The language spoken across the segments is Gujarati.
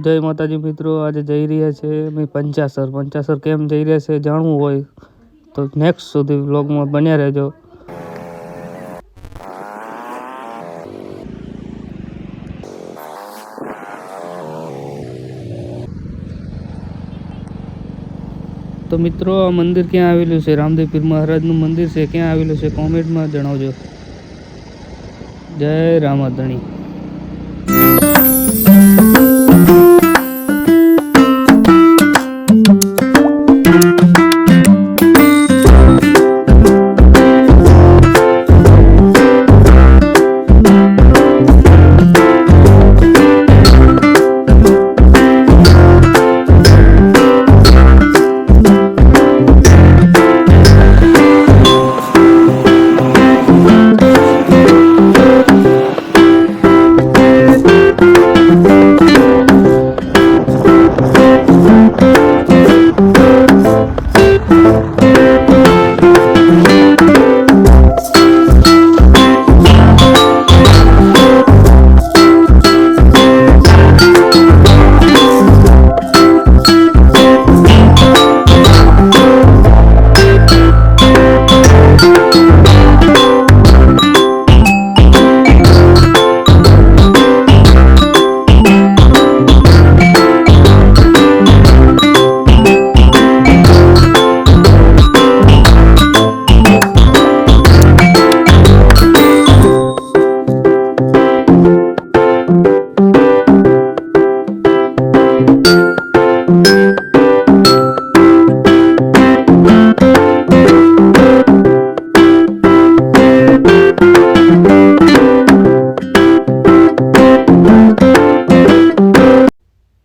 જય માતાજી મિત્રો, આજે જઈ રહ્યા છે અમે પંચાસર કેમ જઈ રહ્યા છે જાણવું હોય તો નેક્સ્ટ સુધી વ્લોગમાં બન્યા રહેજો। તો મિત્રો આ મંદિર ક્યાં આવેલું છે? રામદેવ પીર મહારાજનું મંદિર છે, ક્યાં આવેલું છે કોમેન્ટમાં જણાવજો। જય રામાધણી।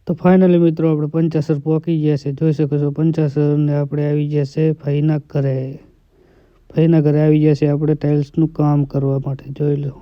તો ફાઇનલી મિત્રો આપણે પંચાસર પહોંચી ગયા છે, જોઈ શકો છો પંચાસર ને આપણે આવી ગયા છે ભાઈના ઘરે આવી ગયા છે આપણે ટાઇલ્સનું કામ કરવા માટે, જોઈ લો।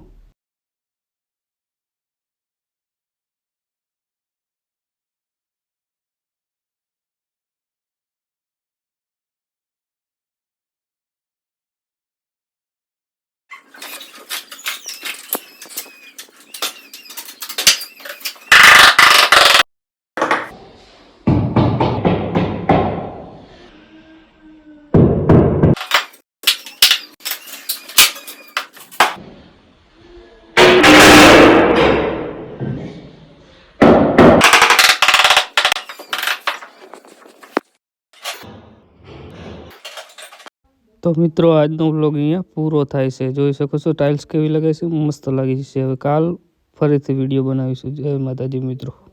તો મિત્રો આજનો વ્લોગ અહીંયા પૂરો થાય છે, જોઈ શકો છો ટાઇલ્સ કેવી લાગે છે, મસ્ત લાગી છે। હવે કાલ ફરીથી વિડીયો બનાવીશું। જય માતાજી મિત્રો।